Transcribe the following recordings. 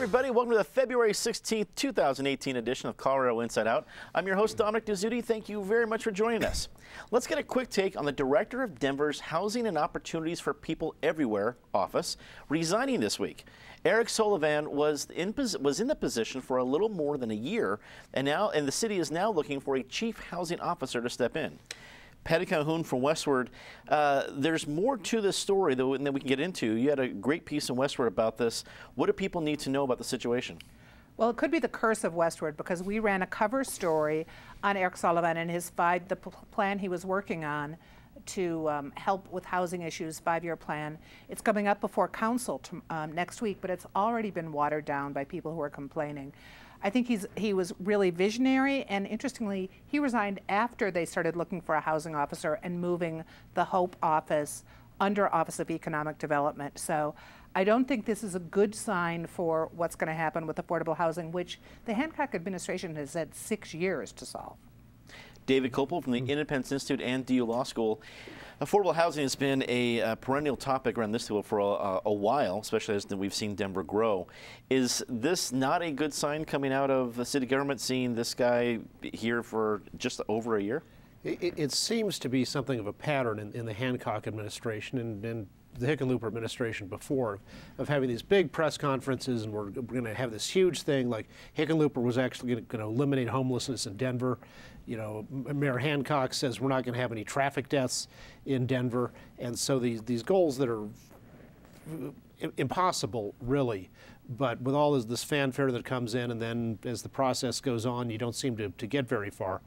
everybody. Welcome to the February 16th, 2018 edition of Colorado Inside Out. I'm your host, Dominic Dezzutti. Thank you very much for joining us. Let's get a quick take on the Director of Denver's Housing and Opportunities for People Everywhere office resigning this week. Eric Sullivan was in the position for a little more than a year, and the city is now looking for a chief housing officer to step in. Patty Calhoun from Westward, there's more to this story than we can get into. You had a great piece in Westward about this. What do people need to know about the situation? Well, it could be the curse of Westward, because we ran a cover story on Eric Sullivan and the plan he was working on to help with housing issues, 5-year plan. It's coming up before council next week, but it's already been watered down by people who are complaining. I think he was really visionary, and interestingly, he resigned after they started looking for a housing officer and moving the Hope office under Office of Economic Development. So I don't think this is a good sign for what's going to happen with affordable housing, which the Hancock administration has had 6 years to solve. David Kopel from the Independence Institute and DU Law School. Affordable housing has been a perennial topic around this table for a while, especially as we've seen Denver grow. Is this not a good sign coming out of the city government, seeing this guy here for just over a year? It seems to be something of a pattern in the Hancock administration and the Hickenlooper administration before, of having these big press conferences, and we're going to have this huge thing like Hickenlooper was actually going to eliminate homelessness in Denver. You know, Mayor Hancock says we're not going to have any traffic deaths in Denver, and so these goals that are impossible, really, but with all this fanfare that comes in, and then as the process goes on, you don't seem to get very far.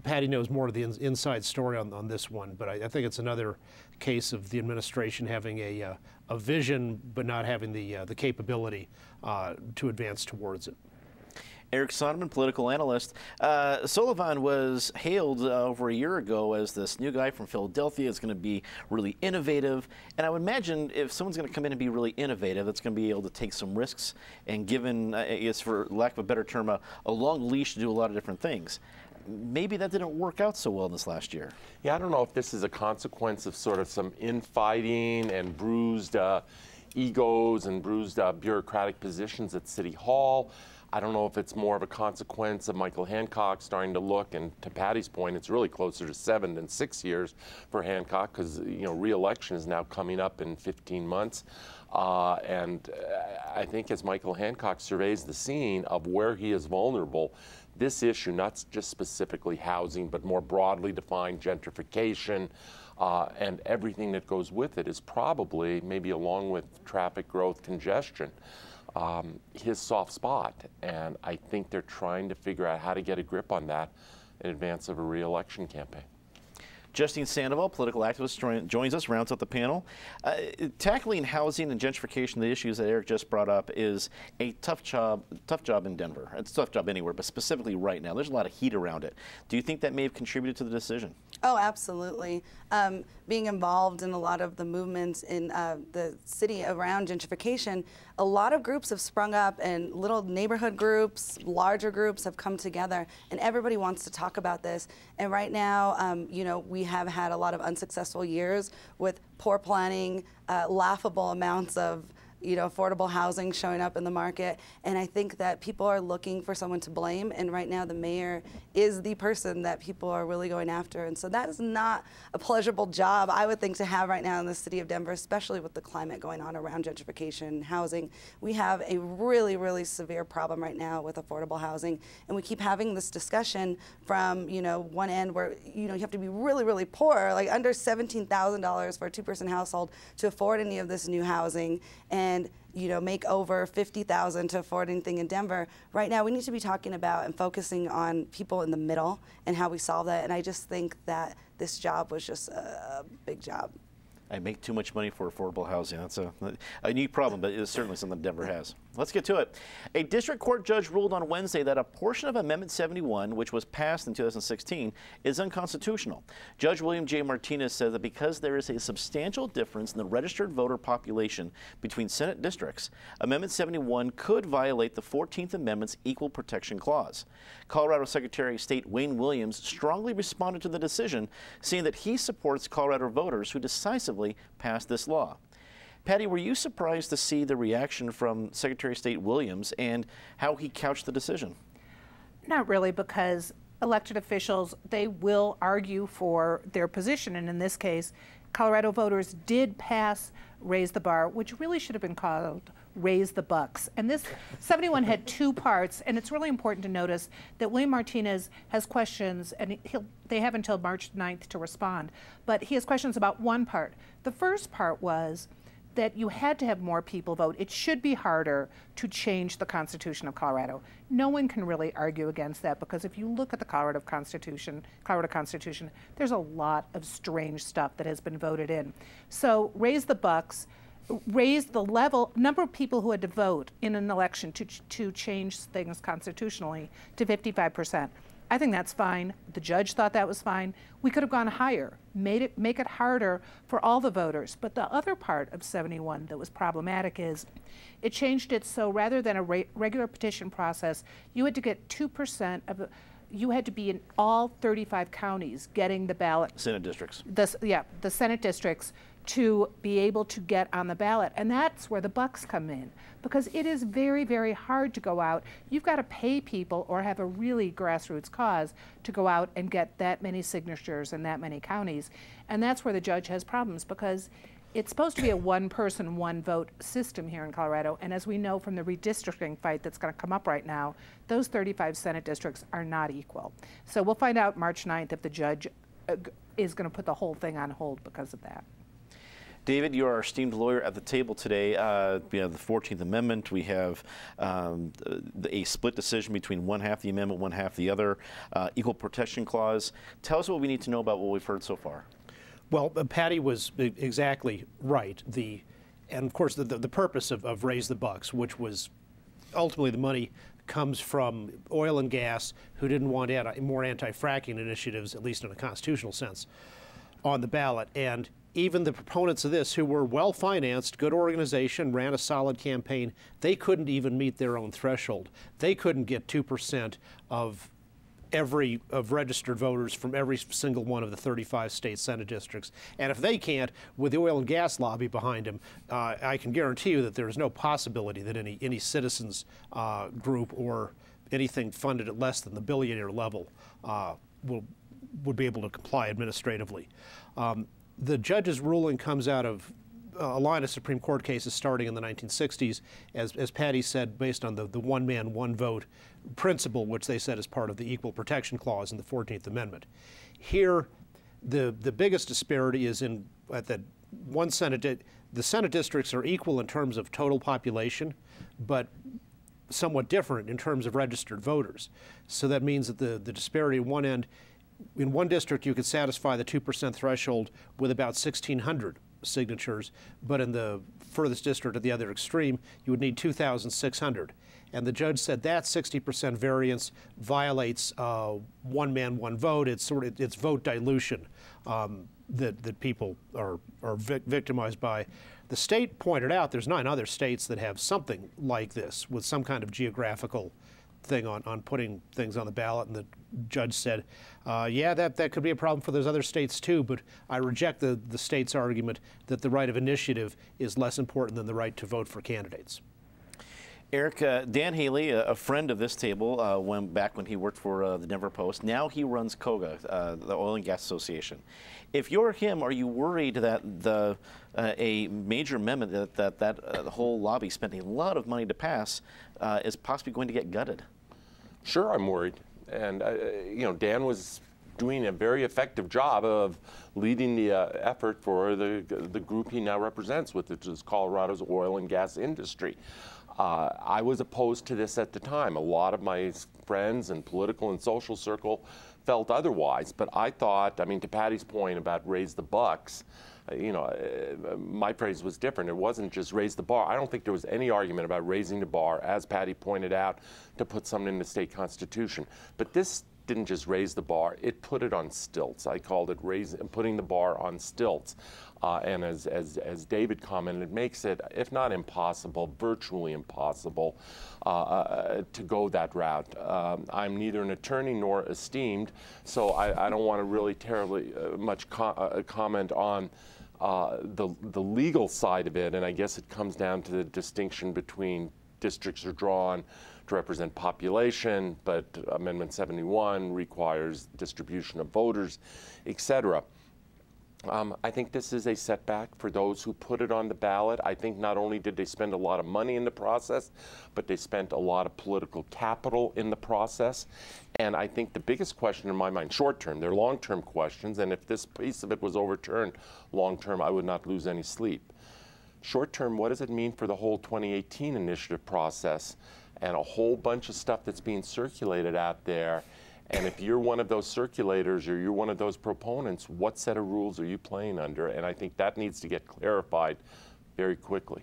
Patty knows more of the inside story on this one, but I think it's another case of the administration having a vision but not having the capability to advance towards it. Eric Sonneman, political analyst. Sullivan was hailed over a year ago as this new guy from Philadelphia. Is going to be really innovative. And I would imagine if someone's going to come in and be really innovative, that's going to be able to take some risks and given, I guess for lack of a better term, a long leash to do a lot of different things. Maybe that didn't work out so well this last year. Yeah, I don't know if this is a consequence of sort of some infighting and bruised egos and bruised bureaucratic positions at City Hall. I don't know if it's more of a consequence of Michael Hancock starting to look, and to Patty's point, it's really closer to 7 than 6 years for Hancock, because re-election is now coming up in 15 months. And I think as Michael Hancock surveys the scene of where he is vulnerable, this issue, not just specifically housing, but more broadly defined gentrification and everything that goes with it, is probably, maybe along with traffic growth, congestion, his soft spot. And I think they're trying to figure out how to get a grip on that in advance of a re-election campaign. Justine Sandoval, political activist, joins us, rounds out the panel. Tackling housing and gentrification, the issues that Eric just brought up, is a tough job in Denver. It's a tough job anywhere, but specifically right now. There's a lot of heat around it. Do you think that may have contributed to the decision? Oh, absolutely. Being involved in a lot of the movements in the city around gentrification, a lot of groups have sprung up, and little neighborhood groups, larger groups have come together, and everybody wants to talk about this. And right now, we have had a lot of unsuccessful years with poor planning, laughable amounts of affordable housing showing up in the market. And I think that people are looking for someone to blame. And right now the mayor is the person that people are really going after. And so that is not a pleasurable job, I would think, to have right now in the city of Denver, especially with the climate going on around gentrification and housing. We have a really, really severe problem right now with affordable housing. And we keep having this discussion from, one end where, you have to be really, really poor, like under $17,000 for a 2-person household to afford any of this new housing. And make over $50,000 to afford anything in Denver. Right now, we need to be talking about and focusing on people in the middle and how we solve that. And I just think that this job was just a big job. I make too much money for affordable housing. That's a unique problem, but it's certainly something Denver has. Let's get to it. A district court judge ruled on Wednesday that a portion of Amendment 71, which was passed in 2016, is unconstitutional. Judge William J. Martinez said that because there is a substantial difference in the registered voter population between Senate districts, Amendment 71 could violate the 14th Amendment's Equal Protection Clause. Colorado Secretary of State Wayne Williams strongly responded to the decision, saying that he supports Colorado voters who decisively passed this law. Patty, were you surprised to see the reaction from Secretary of State Williams and how he couched the decision? Not really, because elected officials, they will argue for their position. And in this case, Colorado voters did pass Raise the Bar, which really should have been called Raise the Bucks. And this 71 had two parts, and it's really important to notice that William Martinez has questions, and they have until March 9th to respond, but he has questions about one part. The first part was that you had to have more people vote. It should be harder to change the Constitution of Colorado. No one can really argue against that, because if you look at the Colorado Constitution, there's a lot of strange stuff that has been voted in. So Raise the Bucks raised the number of people who had to vote in an election to change things constitutionally to 55%. I think that's fine. The judge thought that was fine. We could have gone higher, make it harder for all the voters. But the other part of 71 that was problematic is it changed it so rather than a regular petition process, you had to get 2% of you had to be in all 35 counties getting the ballot. Senate districts. The Senate districts to be able to get on the ballot. And that's where the bucks come in, because it is very, very hard to go out. You've got to pay people or have a really grassroots cause to go out and get that many signatures in that many counties. And that's where the judge has problems, because it's supposed to be a one person, one vote system here in Colorado. And as we know from the redistricting fight that's going to come up right now, those 35 Senate districts are not equal. So we'll find out March 9th if the judge is going to put the whole thing on hold because of that. David, you're our esteemed lawyer at the table today. We have the 14th Amendment. We have a split decision between one half the amendment, one half the other. Equal Protection Clause. Tell us what we need to know about what we've heard so far. Well, Patty was exactly right. And of course, the purpose of Raise the Bucks, which was ultimately the money comes from oil and gas, who didn't want more anti-fracking initiatives, at least in a constitutional sense, on the ballot. And even the proponents of this, who were well-financed, good organization, ran a solid campaign, they couldn't even meet their own threshold. They couldn't get 2% of registered voters from every single one of the 35 state Senate districts. And if they can't, with the oil and gas lobby behind them, I can guarantee you that there is no possibility that any citizens group or anything funded at less than the billionaire level would be able to comply administratively. The judge's ruling comes out of a line of Supreme Court cases starting in the 1960s, as Patty said, based on the one man, one vote principle, which they said is part of the Equal Protection Clause in the 14th Amendment. Here, the biggest disparity is at the one Senate. The Senate districts are equal in terms of total population, but somewhat different in terms of registered voters. So that means that the disparity at one end, in one district, you could satisfy the 2% threshold with about 1,600 signatures, but in the furthest district at the other extreme, you would need 2,600. And the judge said that 60% variance violates one man, one vote. It's vote dilution that people are victimized by. The state pointed out there's 9 other states that have something like this, with some kind of geographical thing on putting things on the ballot, and the judge said, yeah, that could be a problem for those other states too, but I reject the state's argument that the right of initiative is less important than the right to vote for candidates. Eric, Dan Haley, a friend of this table, back when he worked for the Denver Post. Now he runs COGA, the Oil and Gas Association. If you're him, are you worried that a major amendment that the whole lobby spent a lot of money to pass is possibly going to get gutted? Sure, I'm worried. And Dan was doing a very effective job of leading the effort for the group he now represents, which is Colorado's oil and gas industry. I was opposed to this at the time. A lot of my friends and political and social circle felt otherwise, but I thought, to Patty's point about Raise the Bucks, my phrase was different. It wasn't just raise the bar. I don't think there was any argument about raising the bar, as Patty pointed out, to put something in the state constitution. But this didn't just raise the bar, it put it on stilts. I called it putting the bar on stilts. And as David commented, it makes it, if not impossible, virtually impossible to go that route. I'm neither an attorney nor esteemed, so I don't want to really terribly much comment on the legal side of it, and I guess it comes down to the distinction between districts are drawn to represent population, but Amendment 71 requires distribution of voters, etc. I think this is a setback for those who put it on the ballot. I think not only did they spend a lot of money in the process, but they spent a lot of political capital in the process. And I think the biggest question in my mind, short term, they're long-term questions, and if this piece of it was overturned long term, I would not lose any sleep. Short term, what does it mean for the whole 2018 initiative process and a whole bunch of stuff that's being circulated out there? And if you're one of those circulators or you're one of those proponents, what set of rules are you playing under? And I think that needs to get clarified very quickly.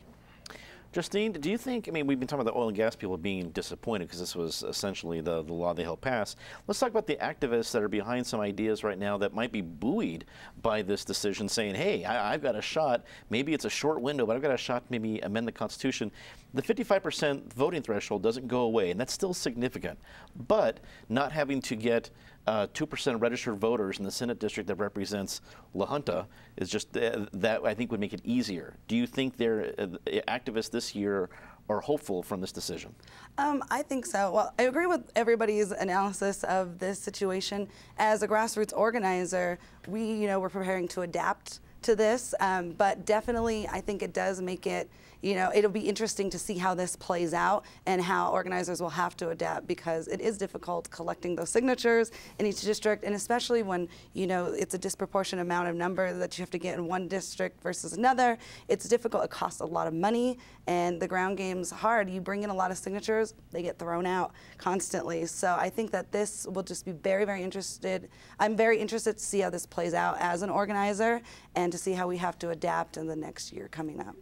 Justine, do you think, I mean, we've been talking about the oil and gas people being disappointed because this was essentially the law they helped pass. Let's talk about the activists that are behind some ideas right now that might be buoyed by this decision, saying, hey, I've got a shot. Maybe it's a short window, but I've got a shot to maybe amend the Constitution. The 55% voting threshold doesn't go away, and that's still significant. But not having to get 2% registered voters in the Senate district that represents La Junta is just that I think would make it easier. Do you think activists this year are hopeful from this decision? I think so. Well, I agree with everybody's analysis of this situation. As a grassroots organizer, we're preparing to adapt to this, but definitely I think it does make it, it'll be interesting to see how this plays out and how organizers will have to adapt, because it is difficult collecting those signatures in each district, and especially when, it's a disproportionate amount of number that you have to get in one district versus another. It's difficult. It costs a lot of money, and the ground game's hard. You bring in a lot of signatures, they get thrown out constantly. So I think that this will just be very, very interested. I'm very interested to see how this plays out as an organizer and to see how we have to adapt in the next year coming up.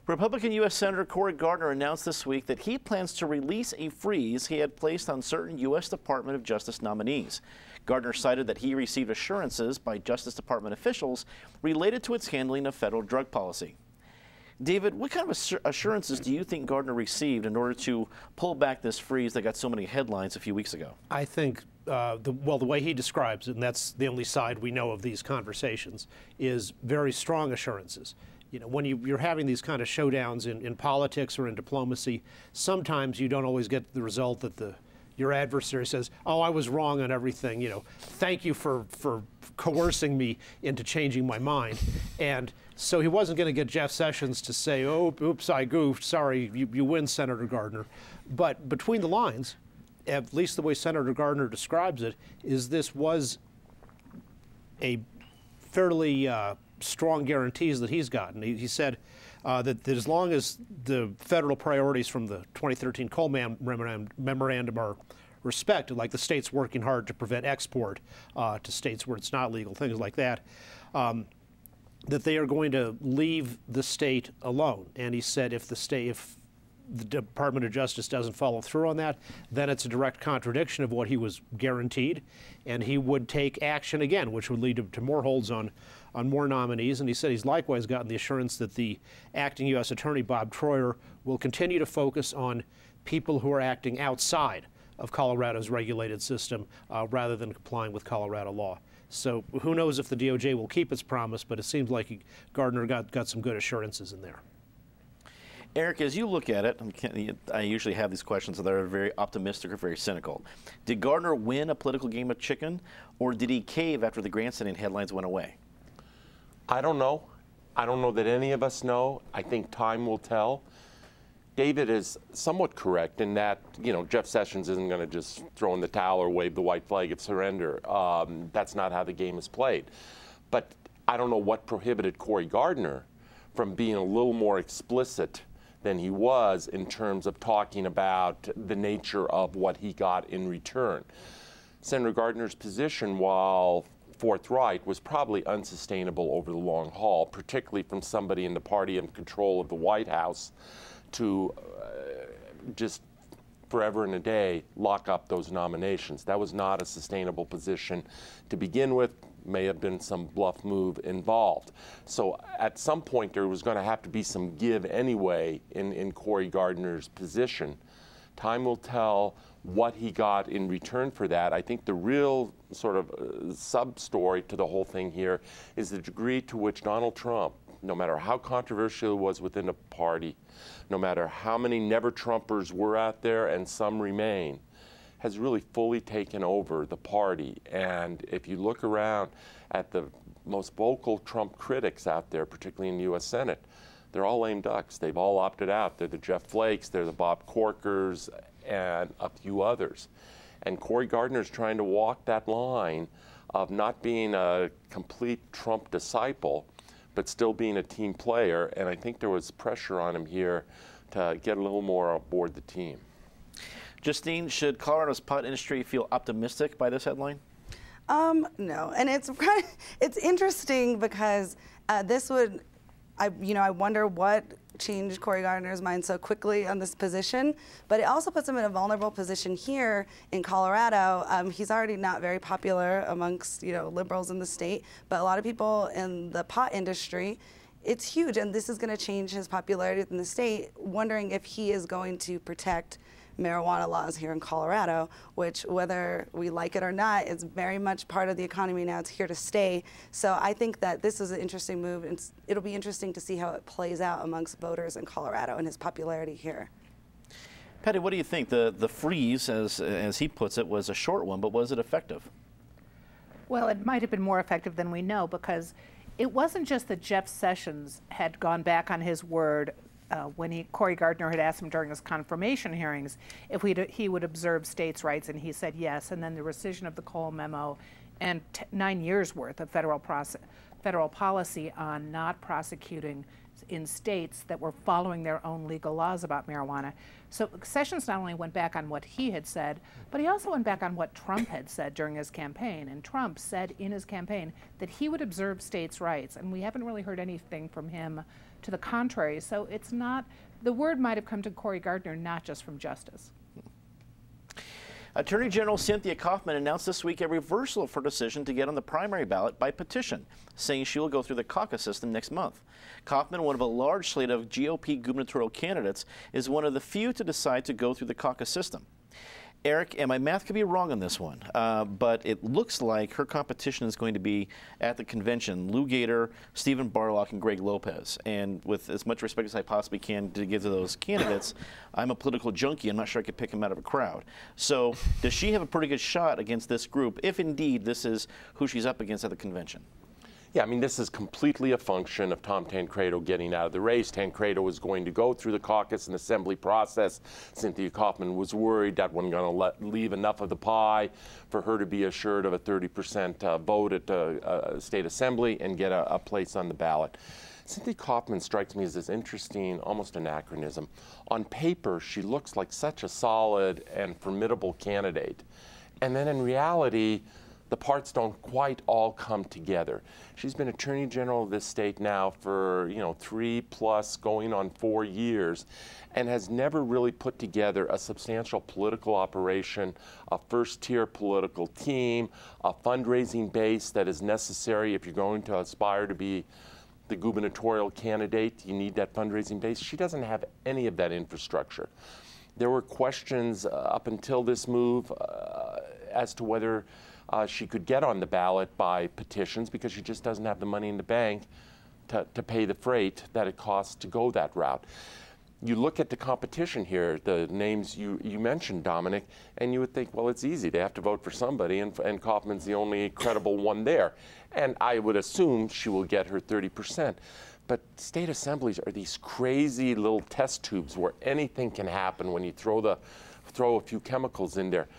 Republican U.S. Senator Cory Gardner announced this week that he plans to release a freeze he had placed on certain U.S. Department of Justice nominees. Gardner cited that he received assurances by Justice Department officials related to its handling of federal drug policy. David, what kind of assurances do you think Gardner received in order to pull back this freeze that got so many headlines a few weeks ago? I think, the way he describes it, and that's the only side we know of these conversations, is very strong assurances. When you're having these kind of showdowns in politics or in diplomacy, sometimes you don't always get the result that your adversary says, oh, I was wrong on everything, thank you for coercing me into changing my mind. And so he wasn't going to get Jeff Sessions to say, oh, oops, I goofed, sorry, you win, Senator Gardner. But between the lines, at least the way Senator Gardner describes it, is this was a fairly strong guarantees that he's gotten. He said that as long as the federal priorities from the 2013 Cole Memorandum are respected, like the states working hard to prevent export to states where it's not legal, things like that, that they are going to leave the state alone. And he said if the Department of Justice doesn't follow through on that, then it's a direct contradiction of what he was guaranteed, and he would take action again, which would lead to more holds on more nominees. And he said he's likewise gotten the assurance that the acting U.S. Attorney, Bob Troyer, will continue to focus on people who are acting outside of Colorado's regulated system rather than complying with Colorado law. So who knows if the DOJ will keep its promise, but it seems like Gardner got some good assurances in there. Eric, as you look at it, I usually have these questions that are very optimistic or very cynical. Did Gardner win a political game of chicken, or did he cave after the grandstanding headlines went away? I don't know. I don't know that any of us know. I think time will tell. David is somewhat correct in that, Jeff Sessions isn't going to just throw in the towel or wave the white flag of surrender. That's not how the game is played. But I don't know what prohibited Cory Gardner from being a little more explicit than he was in terms of talking about the nature of what he got in return. Senator Gardner's position, while forthright, was probably unsustainable over the long haul, particularly from somebody in the party in control of the White House to just forever and a day lock up those nominations. That was not a sustainable position to begin with. May have been some bluff move involved. So at some point there was going to have to be some give anyway in Cory Gardner's position. Time will tell what he got in return for that. I think the real sort of sub-story to the whole thing here is the degree to which Donald Trump, no matter how controversial it was within the party, no matter how many never-Trumpers were out there, and some remain, has really fully taken over the party. And if you look around at the most vocal Trump critics out there, particularly in the U.S. Senate, they're all lame ducks. They've all opted out. They're the Jeff Flakes, they're the Bob Corkers, and a few others. And Cory Gardner's trying to walk that line of not being a complete Trump disciple, but still being a team player. And I think there was pressure on him here to get a little more aboard the team. Justine, should Colorado's pot industry feel optimistic by this headline? No, and it's interesting because this would, I wonder what changed Cory Gardner's mind so quickly on this position, but it also puts him in a vulnerable position here in Colorado. He's already not very popular amongst liberals in the state, but a lot of people in the pot industry, it's huge, and this is going to change his popularity in the state. Wondering if he is going to protect marijuana laws here in Colorado, which, whether we like it or not, is very much part of the economy now. It's here to stay. So I think that this is an interesting move, and it'll be interesting to see how it plays out amongst voters in Colorado and his popularity here. Patty, what do you think? The freeze, as he puts it, was a short one, but was it effective? Well, it might have been more effective than we know, because it wasn't just that Jeff Sessions had gone back on his word when Cory Gardner had asked him during his confirmation hearings if he would observe states' rights, and he said yes, and then the rescission of the Cole memo and 9 years worth of federal policy on not prosecuting in states that were following their own legal laws about marijuana. So Sessions not only went back on what he had said, but he also went back on what Trump had said during his campaign. And Trump said in his campaign that he would observe states' rights, and we haven't really heard anything from him to the contrary. So it's not, the word might have come to Cory Gardner not just from Justice. Attorney General Cynthia Kaufman announced this week a reversal of her decision to get on the primary ballot by petition, saying she will go through the caucus system next month. Kaufman, one of a large slate of GOP gubernatorial candidates, is one of the few to decide to go through the caucus system. Eric, and my math could be wrong on this one, but it looks like her competition is going to be at the convention: Lou Gator, Stephen Barlock, and Greg Lopez. And with as much respect as I possibly can to give to those candidates, I'm a political junkie. I'm not sure I could pick them out of a crowd. So does she have a pretty good shot against this group, if indeed this is who she's up against at the convention? Yeah, I mean, this is completely a function of Tom Tancredo getting out of the race. Tancredo was going to go through the caucus and assembly process. Cynthia Kaufman was worried that wasn't going to leave enough of the pie for her to be assured of a 30% vote at the state assembly and get a place on the ballot. Cynthia Kaufman strikes me as this interesting, almost anachronism. On paper, she looks like such a solid and formidable candidate. And then in reality, the parts don't quite all come together. She's been Attorney General of this state now for 3+ going on 4 years, and has never really put together a substantial political operation, a first-tier political team, a fundraising base that is necessary if you're going to aspire to be the gubernatorial candidate. You need that fundraising base. She doesn't have any of that infrastructure. There were questions up until this move as to whether she could get on the ballot by petitions, because she just doesn't have the money in the bank to pay the freight that it costs to go that route. You look at the competition here, the names you mentioned, Dominic, and you would think, well, it's easy. They have to vote for somebody, and Kaufman's the only credible one there. And I would assume she will get her 30%. But state assemblies are these crazy little test tubes where anything can happen when you throw a few chemicals in there.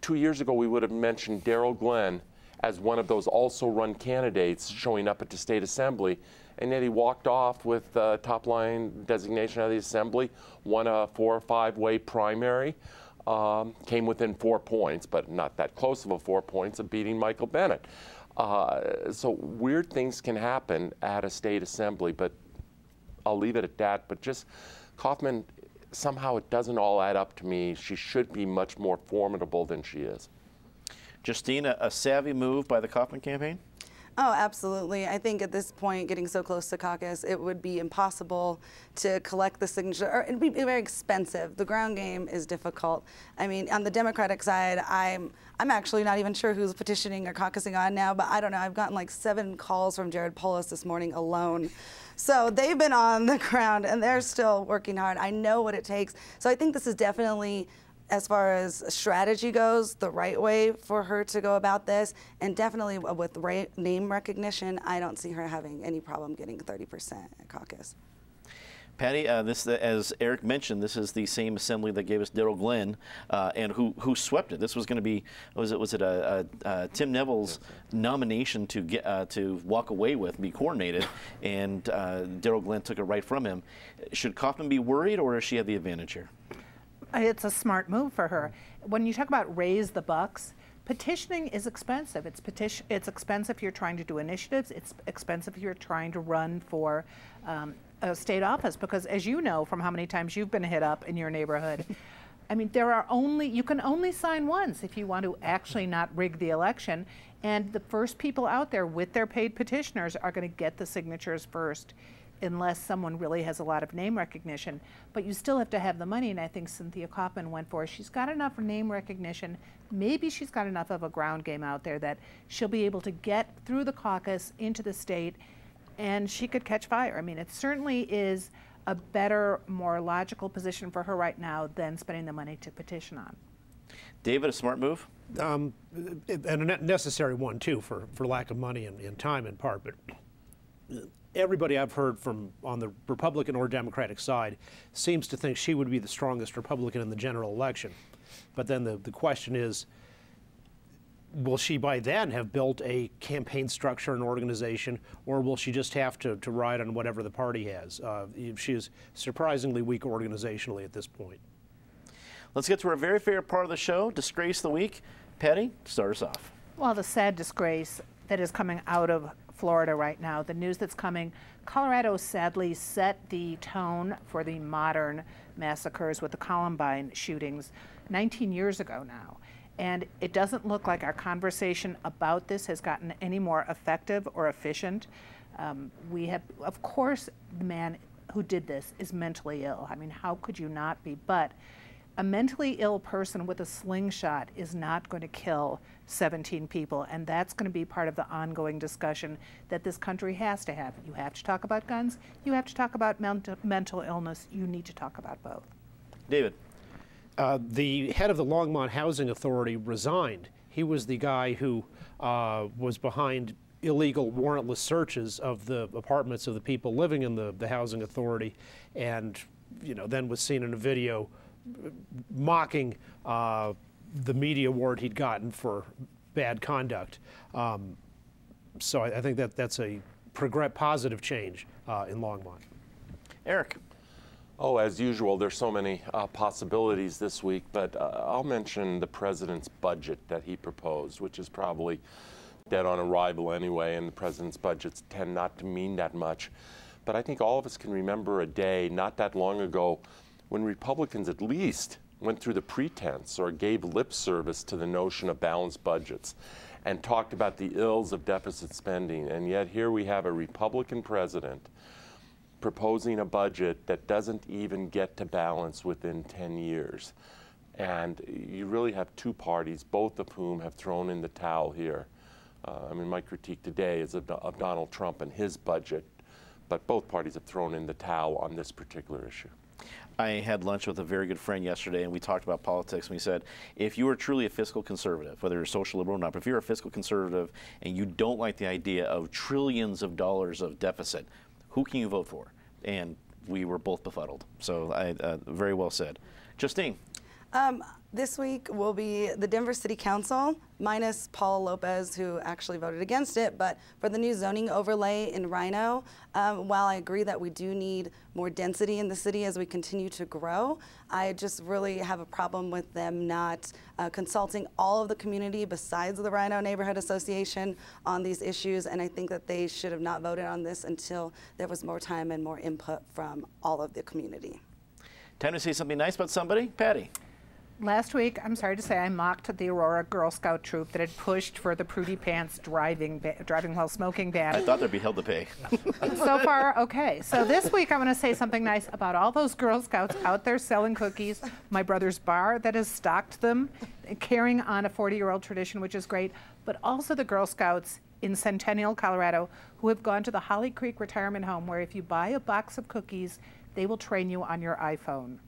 2 years ago, we would have mentioned Darrell Glenn as one of those also-run candidates showing up at the state assembly, and yet he walked off with top-line designation out of the assembly, won a 4 or 5-way primary, came within 4 points, but not that close of a 4 points, of beating Michael Bennet. So weird things can happen at a state assembly, but I'll leave it at that. But just Kaufman, somehow it doesn't all add up to me. She should be much more formidable than she is. Justine, a savvy move by the Kaufman campaign? Oh, absolutely. I think at this point, getting so close to caucus, it would be impossible to collect the signature, or it'd be very expensive. The ground game is difficult. I mean, on the Democratic side, I'm actually not even sure who's petitioning or caucusing on now, but I don't know. I've gotten like 7 calls from Jared Polis this morning alone. So they've been on the ground and they're still working hard. I know what it takes. So I think this is definitely, as far as strategy goes, the right way for her to go about this. And definitely with name recognition, I don't see her having any problem getting 30% at caucus. Patty, as Eric mentioned, this is the same assembly that gave us Daryl Glenn, and who swept it. This was going to be, was it Tim Neville's nomination to get to walk away with, be coordinated, and Daryl Glenn took it right from him. Should Kaufman be worried, or does she have the advantage here? It's a smart move for her. When you talk about raise the bucks, petitioning is expensive. It's expensive if you're trying to do initiatives. It's expensive if you're trying to run for a state office, because as you know from how many times you've been hit up in your neighborhood, I mean, you can only sign once if you want to actually not rig the election. And the first people out there with their paid petitioners are going to get the signatures first, unless someone really has a lot of name recognition. But you still have to have the money, and I think Cynthia Kaufman went for it. She's got enough name recognition. Maybe she's got enough of a ground game out there that she'll be able to get through the caucus into the state, and she could catch fire. I mean, it certainly is a better, more logical position for her right now than spending the money to petition on. David, a smart move? And a necessary one, too, for lack of money and time in part. But everybody I've heard from on the Republican or Democratic side seems to think she would be the strongest Republican in the general election. But then the question is, will she by then have built a campaign structure and organization, or will she just have to ride on whatever the party has? She is surprisingly weak organizationally at this point. Let's get to our very favorite part of the show, Disgrace of the Week. Patty, start us off. Well, the sad disgrace that is coming out of Florida right now, the news that's coming, Colorado sadly set the tone for the modern massacres with the Columbine shootings 19 years ago now. And it doesn't look like our conversation about this has gotten any more effective or efficient. Of course, the man who did this is mentally ill. I mean, how could you not be? But a mentally ill person with a slingshot is not going to kill 17 people, and that's going to be part of the ongoing discussion that this country has to have. You have to talk about guns, you have to talk about mental illness, you need to talk about both. David. The head of the Longmont Housing Authority resigned. He was the guy who was behind illegal warrantless searches of the apartments of the people living in the housing authority, and then was seen in a video mocking the media award he'd gotten for bad conduct. So I think that's a positive change in Longmont. Eric. Oh, as usual, there's so many possibilities this week, but I'll mention the president's budget that he proposed, which is probably dead on arrival anyway, and the president's budgets tend not to mean that much. But I think all of us can remember a day not that long ago when Republicans at least went through the pretense or gave lip service to the notion of balanced budgets and talked about the ills of deficit spending. And yet here we have a Republican president proposing a budget that doesn't even get to balance within 10 years. And you really have two parties, both of whom have thrown in the towel here. I mean, my critique today is of Donald Trump and his budget, but both parties have thrown in the towel on this particular issue. I had lunch with a very good friend yesterday, and we talked about politics, and we said, if you are truly a fiscal conservative, whether you're social liberal or not, but if you're a fiscal conservative and you don't like the idea of trillions of dollars of deficit, who can you vote for? And we were both befuddled. So very well said. Justine. This week will be the Denver City Council, minus Paul Lopez, who actually voted against it, but for the new zoning overlay in Rhino, while I agree that we do need more density in the city as we continue to grow, I just really have a problem with them not consulting all of the community besides the Rhino Neighborhood Association on these issues, and I think that they should have not voted on this until there was more time and more input from all of the community. Time to say something nice about somebody. Patty. Last week, I'm sorry to say, I mocked the Aurora Girl Scout troop that had pushed for the Prudy Pants driving while smoking ban. I thought there'd be hell to pay. So far, okay. So this week, I'm going to say something nice about all those Girl Scouts out there selling cookies. My brother's bar that has stocked them, carrying on a 40-year-old tradition, which is great. But also the Girl Scouts in Centennial, Colorado, who have gone to the Holly Creek Retirement Home, where if you buy a box of cookies, they will train you on your iPhone.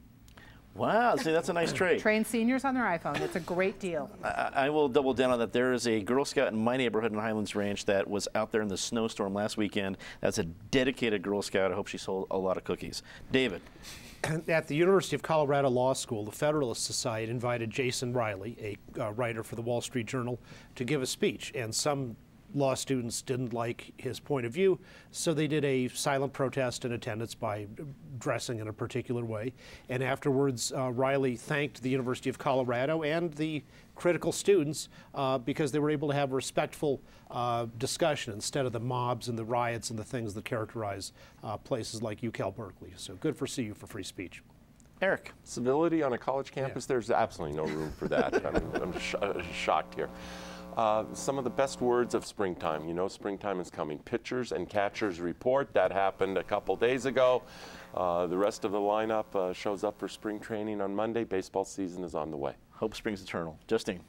Wow, see, that's a nice trade. Train seniors on their iPhone. It's a great deal. I will double down on that. There is a Girl Scout in my neighborhood in Highlands Ranch that was out there in the snowstorm last weekend. That's a dedicated Girl Scout. I hope she sold a lot of cookies. David. At the University of Colorado Law School, the Federalist Society invited Jason Riley, a writer for the Wall Street Journal, to give a speech. And some law students didn't like his point of view, so they did a silent protest in attendance by dressing in a particular way. And afterwards, Riley thanked the University of Colorado and the critical students because they were able to have a respectful discussion instead of the mobs and the riots and the things that characterize places like UCal Berkeley. So good for CU for free speech. Eric. Civility on a college campus, there's absolutely no room for that. I'm shocked here. Some of the best words of springtime. You know, springtime is coming. Pitchers and catchers report. That happened a couple days ago. The rest of the lineup shows up for spring training on Monday. Baseball season is on the way. Hope springs eternal. Justine.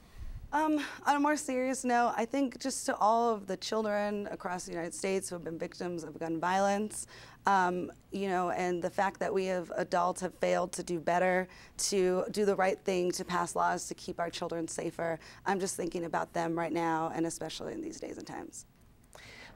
On a more serious note, I think just to all of the children across the United States who have been victims of gun violence, you know, and the fact that we adults have failed to do better, to do the right thing, to pass laws to keep our children safer. I'm just thinking about them right now, and especially in these days and times.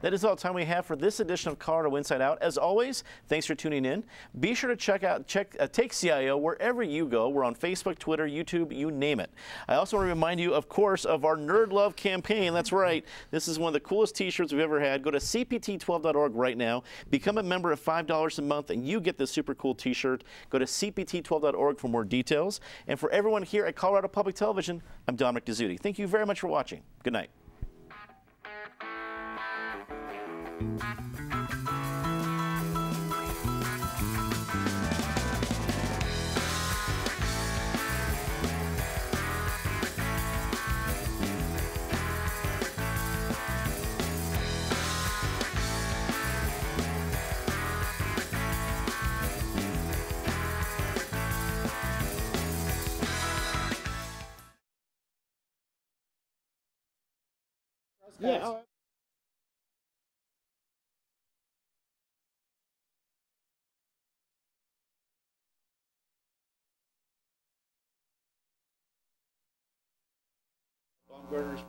That is all the time we have for this edition of Colorado Inside Out. As always, thanks for tuning in. Be sure to take CIO wherever you go. We're on Facebook, Twitter, YouTube, you name it. I also want to remind you, of course, of our Nerd Love campaign. That's right. This is one of the coolest t-shirts we've ever had. Go to cpt12.org right now. Become a member of $5 a month, and you get this super cool t-shirt. Go to cpt12.org for more details. And for everyone here at Colorado Public Television, I'm Dominic Dezzutti. Thank you very much for watching. Good night. Yeah. Baumgartner's